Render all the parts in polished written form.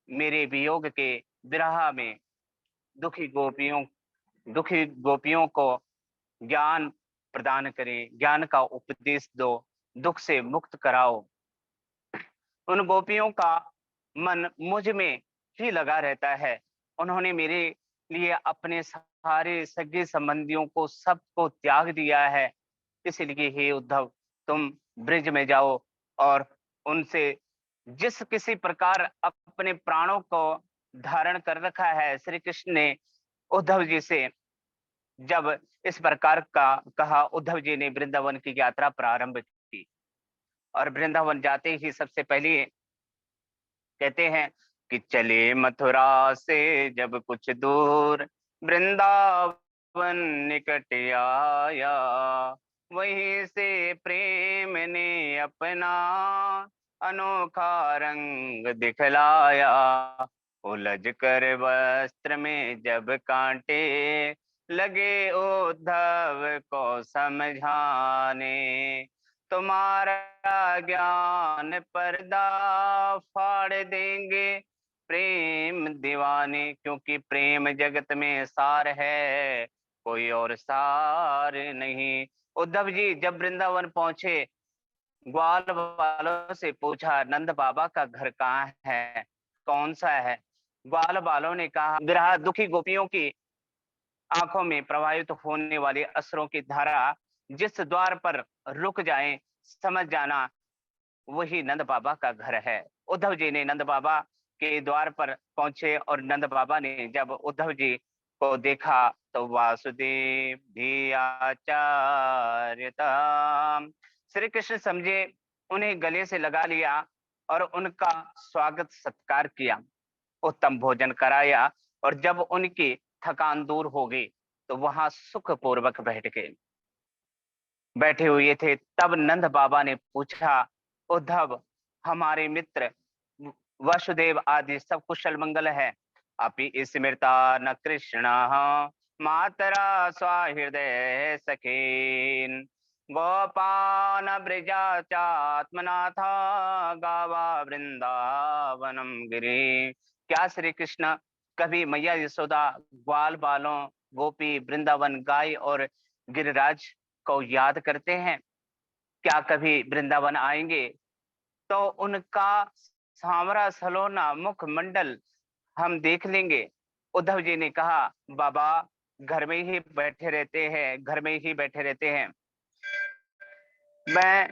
मेरे वियोग के विरह में दुखी गोपियों दुखी गोपियों को ज्ञान प्रदान करें, ज्ञान का उपदेश दो, दुख से मुक्त कराओ। उन गोपियों का मन मुझ में ही लगा रहता है। उन्होंने मेरे लिए अपने सारे सगे संबंधियों को सबको त्याग दिया है। इसलिए हे उद्धव, तुम ब्रिज में जाओ और उनसे जिस किसी प्रकार अपने प्राणों को धारण कर रखा है, श्री कृष्ण ने उद्धव जी से जब इस प्रकार का कहा, उद्धव जी ने वृंदावन की यात्रा प्रारंभ की। और वृंदावन जाते ही सबसे पहले कहते हैं कि चले मथुरा से जब कुछ दूर, वृंदावन निकट आया, वहीं से प्रेम ने अपना अनोखा रंग दिखलाया। उलझ कर वस्त्र में जब कांटे लगे उद्धव को समझाने, तुम्हारा ज्ञान पर्दा फाड़ देंगे प्रेम दीवाने, क्योंकि प्रेम जगत में सार है, कोई और सार नहीं। उद्धव जी जब वृंदावन पहुंचे, ग्वाल वालों से पूछा, नंद बाबा का घर कहाँ है, कौन सा है? ग्वाल वालों ने कहा, विरह दुखी गोपियों की आंखों में प्रवाहित होने वाली अश्रुओं की धारा जिस द्वार पर रुक जाए, समझ जाना वही नंद बाबा का घर है। उद्धव जी ने नंद बाबा के द्वार पर पहुंचे और नंद बाबा ने जब उद्धव जी को देखा तो वासुदेव भी आचार्यता, श्री कृष्ण समझे, उन्हें गले से लगा लिया और उनका स्वागत सत्कार किया, उत्तम भोजन कराया। और जब उनकी थकान दूर हो गई तो वहां सुख पूर्वक बैठे हुए थे। तब नंद बाबा ने पूछा, उद्धव, हमारे मित्र वसुदेव आदि सब कुशल मंगल है? अपि स्मृता न कृष्ण मातरा स्वहृदय सखीन, गोपान ब्रजा चात्मनाथा, गावा वृंदावनम गिरी। क्या श्री कृष्ण कभी मैया यशोदा, ग्वाल बालों, गोपी, वृंदावन, गाय और गिरिराज को याद करते हैं? क्या कभी वृंदावन आएंगे तो उनका सांवरा सलोना मुख मंडल हम देख लेंगे? उद्धव जी ने कहा, बाबा घर में ही बैठे रहते हैं, घर में ही बैठे रहते हैं, मैं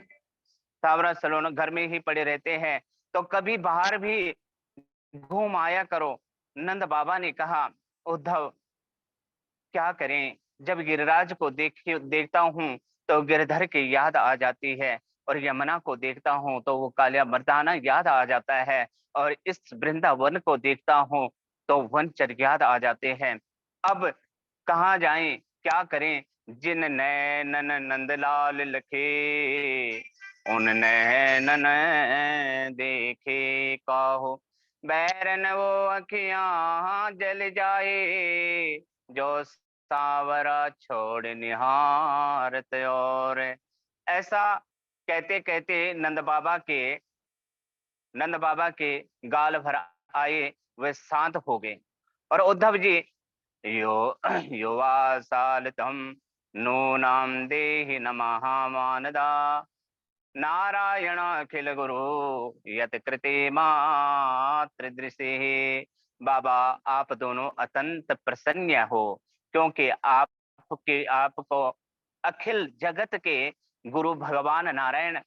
सांवरा सलोना घर में ही पड़े रहते हैं, तो कभी बाहर भी घूम आया करो। नंद बाबा ने कहा, उद्धव क्या करें, जब गिरिराज को देखता हूँ तो गिरधर की याद आ जाती है, और यमुना को देखता हूँ तो वो कालिया मर्दाना याद आ जाता है, और इस वृंदावन को देखता हूँ तो वनचर याद आ जाते हैं। अब कहाँ जाएं, क्या करें? जिन नैनन नंदलाल लखे, उन नैनन देखे काहो, बैरन वो अखियां जल जाए, जो सावरा छोड़ निहारत और। ऐसा कहते कहते नंद बाबा के गाल भर आए, वे शांत हो गए। और उद्धव जी, यो युवा साल तम नूनाम देहि नमः मानदा, नारायण अखिल गुरु यत कृते मात्र दृशे। बाबा आप दोनों अत्यंत प्रसन्न हो, क्योंकि आपको अखिल जगत के गुरु भगवान नारायण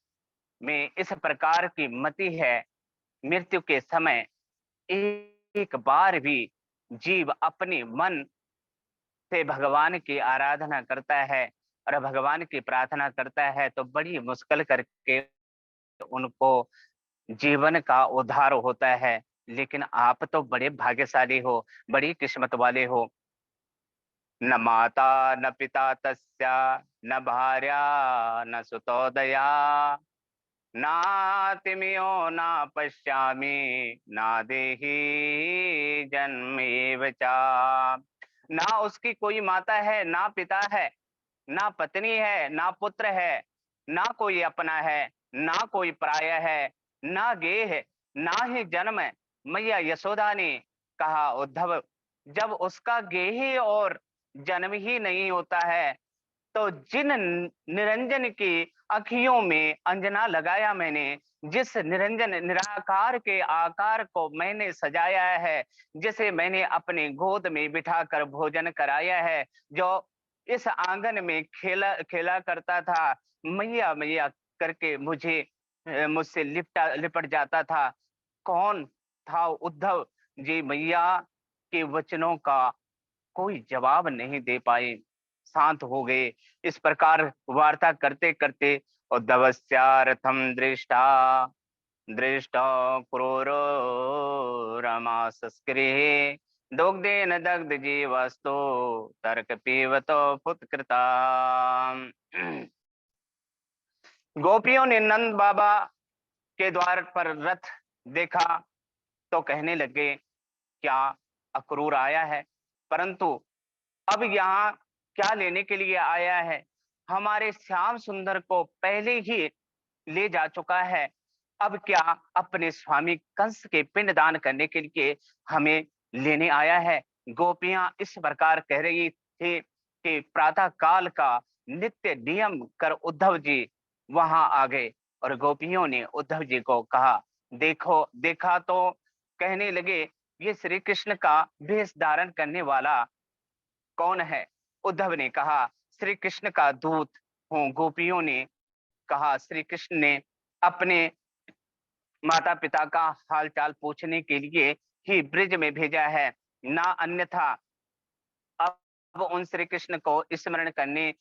में इस प्रकार की मति है। मृत्यु के समय एक बार भी जीव अपने मन से भगवान की आराधना करता है और भगवान की प्रार्थना करता है तो बड़ी मुश्किल करके उनको जीवन का उद्धार होता है। लेकिन आप तो बड़े भाग्यशाली हो, बड़ी किस्मत वाले हो। न माता न पिता तस्या, न भार्या न सुतोदया, नातिमियो न पश्यामि, ना देहि जन्मेव चा। ना उसकी कोई माता है, ना पिता है, ना पत्नी है, ना पुत्र है, ना कोई अपना है, ना कोई पराया है, ना गेह है, ना ही जन्म है, मैया यशोदा ने कहा, उद्धव, जब उसका गेह और जन्म ही नहीं होता है, तो जिन निरंजन की अखियों में अंजना लगाया मैंने, जिस निरंजन निराकार के आकार को मैंने सजाया है, जिसे मैंने अपने गोद में बिठाकर भोजन कराया है, जो इस आंगन में खेला खेला करता था, मैया मैया करके मुझसे लिपट जाता था, कौन था उद्धव जी? मैया के वचनों का कोई जवाब नहीं दे पाए, शांत हो गए। इस प्रकार वार्ता करते करते उद्धवस्यार्थम दृष्टा दृष्टा क्रूरो रमा संस्कृहे दुग्धेन दग्ध जीवस्तु तर्क पीवतो फुत्कृता। गोपियों ने नंद बाबा के द्वार पर रथ देखा तो कहने लगे, क्या अक्रूर आया है, परंतु अब यहाँ क्या लेने के लिए आया है? हमारे श्याम सुंदर को पहले ही ले जा चुका है, अब क्या अपने स्वामी कंस के पिंडदान करने के लिए हमें लेने आया है? गोपियां इस प्रकार कह रही थी कि प्रातः काल का नित्य नियम कर उद्धव जी वहां आ गए और गोपियों ने उद्धव जी को कहा, देखो देखा तो कहने लगे, ये श्री कृष्ण का वेश धारण करने वाला कौन है? उद्धव ने कहा, श्री कृष्ण का दूत हूँ। गोपियों ने कहा, श्री कृष्ण ने अपने माता पिता का हालचाल पूछने के लिए ही ब्रिज में भेजा है, ना अन्यथा। अब उन श्री कृष्ण को स्मरण करने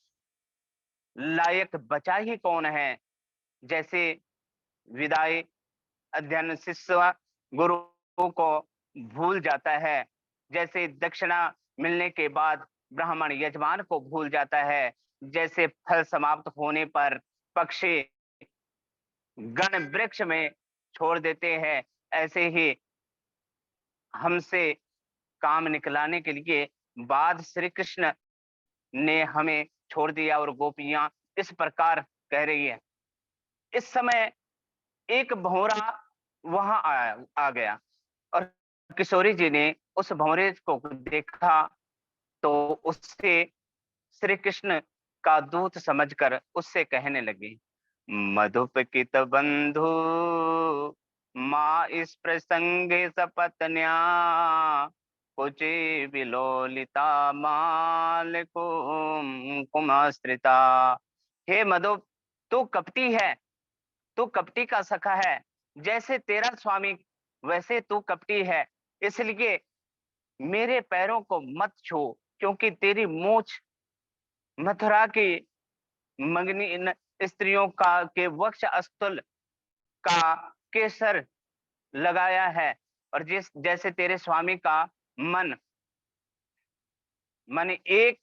लायक बचा ही कौन है? जैसे विदाई अध्ययन शिष्य गुरु को भूल जाता है, जैसे दक्षिणा मिलने के बाद ब्राह्मण यजमान को भूल जाता है, जैसे फल समाप्त होने पर पक्षी गण वृक्ष में छोड़ देते हैं, ऐसे ही हमसे काम निकलाने के लिए बाद श्री कृष्ण ने हमें छोड़ दिया। और गोपियां इस प्रकार कह रही है। इस समय एक भंवरा वहां आ गया और किशोरी जी ने उस भंवरे को देखा तो उससे श्री कृष्ण का दूत समझकर उससे कहने लगी, मधुपकित बंधु माँ इस प्रसंगे सपत्न्या कुचे विलोलिता माल कुमाश्रिता। हे मधु, तू कपटी है, तू कपटी का सखा है, जैसे तेरा स्वामी वैसे तू कपटी है, इसलिए मेरे पैरों को मत छू, क्योंकि तेरी मूछ मथुरा की मंगनी इन स्त्रियों का के वक्ष स्थल का केसर लगाया है, और जिस जैसे तेरे स्वामी का मन मन एक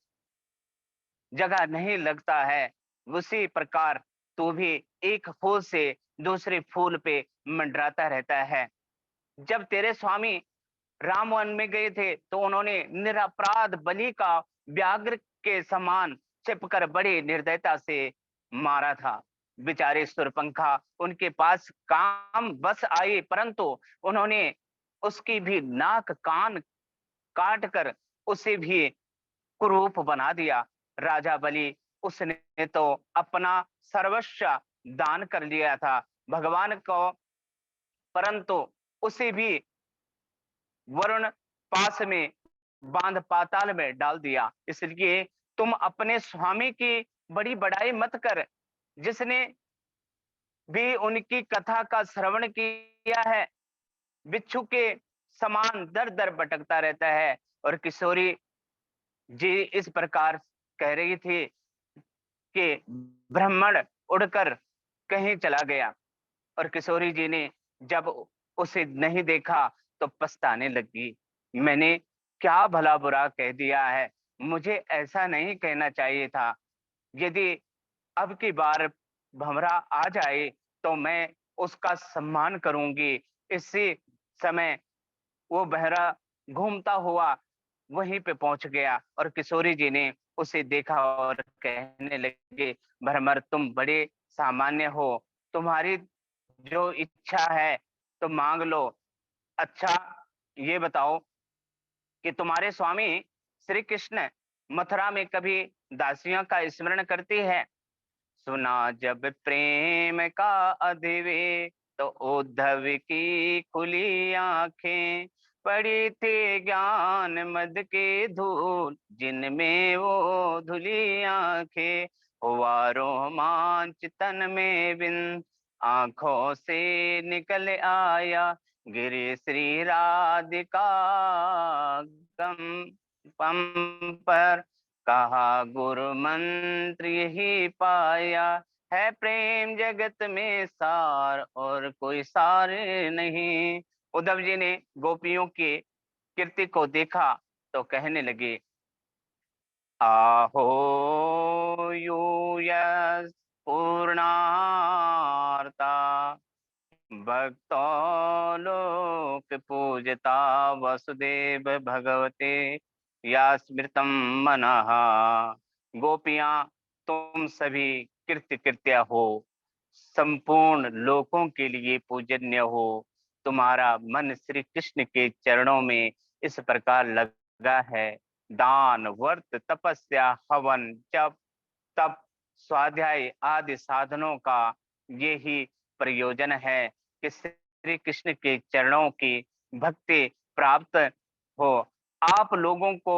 जगह नहीं लगता है, उसी प्रकार तू भी एक फूल से दूसरे फूल पे मंडराता रहता है। जब तेरे स्वामी राम वन में गए थे तो उन्होंने निरपराध बलि का व्याघ्र के समान छिपकर बड़ी निर्दयता से मारा था। बेचारे सुरपंखा उनके पास काम बस आई, परंतु उन्होंने उसकी भी नाक कान काट कर उसे भी कुरूप बना दिया। राजा बलि, उसने तो अपना सर्वस्व दान कर लिया था भगवान को, परंतु उसे भी वरुण पास में बांध पाताल में डाल दिया। इसलिए तुम अपने स्वामी की बड़ी बड़ाई मत कर, जिसने भी उनकी कथा का श्रवण किया है बिच्छू के समान दर दर भटकता रहता है। और किशोरी जी इस प्रकार कह रही थी कि ब्राह्मण उड़कर कहीं चला गया, और किशोरी जी ने जब उसे नहीं देखा तो पछताने लगी। मैंने क्या भला बुरा कह दिया है, मुझे ऐसा नहीं कहना चाहिए था। यदि अब की बार भंवरा आ जाए तो मैं उसका सम्मान करूंगी। इसी समय वो बहरा घूमता हुआ वहीं पे पहुंच गया और किशोरी जी ने उसे देखा और कहने लगे, भ्रमर तुम बड़े सामान्य हो, तुम्हारी जो इच्छा है तो मांग लो, अच्छा ये बताओ कि तुम्हारे स्वामी श्री कृष्ण मथुरा में कभी दासियों का स्मरण करते हैं? सुना जब प्रेम का अधिवे तो उद्धव की खुली आंखें, पड़ी थी ज्ञान मद के धूल जिनमें वो धुली आंखें, हुआ रोमांच तन में बिन आंखों से निकल आया, गिरे श्री राधिका गम पम पर, कहा गुरु मंत्र यही पाया, है प्रेम जगत में सार और कोई सार नहीं। उद्धव जी ने गोपियों के कीर्ति को देखा तो कहने लगे, आहो यूयस पूर्णार्ता भक्तों लोक पूजता, वसुदेव भगवते या स्मृतम मनः। गोपियां तुम सभी कृत्य कृत्या हो, संपूर्ण लोकों के लिए पूजनीय हो। तुम्हारा मन श्री कृष्ण के चरणों में इस प्रकार लगा है, दान व्रत तपस्या हवन जप तप स्वाध्याय आदि साधनों का यही प्रयोजन है कि श्री कृष्ण के चरणों की भक्ति प्राप्त हो। आप लोगों को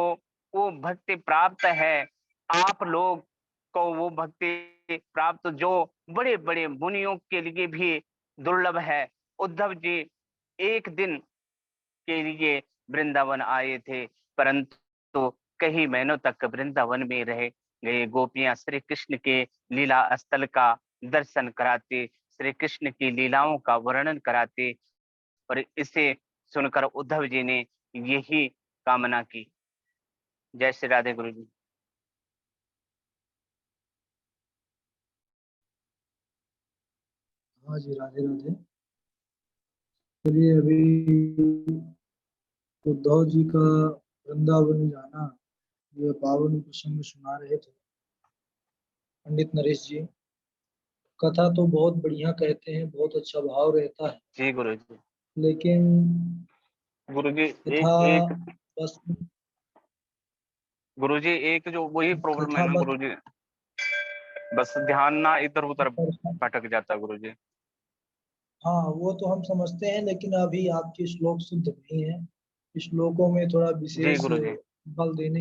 वो भक्ति प्राप्त है, आप लोग को वो भक्ति प्राप्त जो बड़े बड़े मुनियों के लिए भी दुर्लभ है। उद्धव जी एक दिन के लिए वृंदावन आए थे, परंतु कई महीनों तक वृंदावन में रहे गए। गोपियां श्री कृष्ण के लीला स्थल का दर्शन कराते, श्री कृष्ण की लीलाओं का वर्णन कराते, और इसे सुनकर उद्धव जी ने यही कामना की। जय श्री राधे गुरु जी। हाँ जी, राधे राधे। चलिए, अभी उद्धव जी का वृंदावन जाना, यह पावन प्रसंग सुना रहे थे पंडित नरेश जी। कथा तो बहुत बढ़िया कहते हैं, बहुत अच्छा भाव रहता है, जी गुरु जी। लेकिन गुरु जी कथा एक एक बस गुरु जी एक जो वही प्रॉब्लम है कथा ना बस गुरु जी, बस ध्यान ना इधर उधर भटक जाता है गुरु जी। हाँ, वो तो हम समझते हैं, लेकिन अभी आपके श्लोक शुद्ध नहीं है। श्लोकों में थोड़ा जी विशेष गुरु जी। बल देने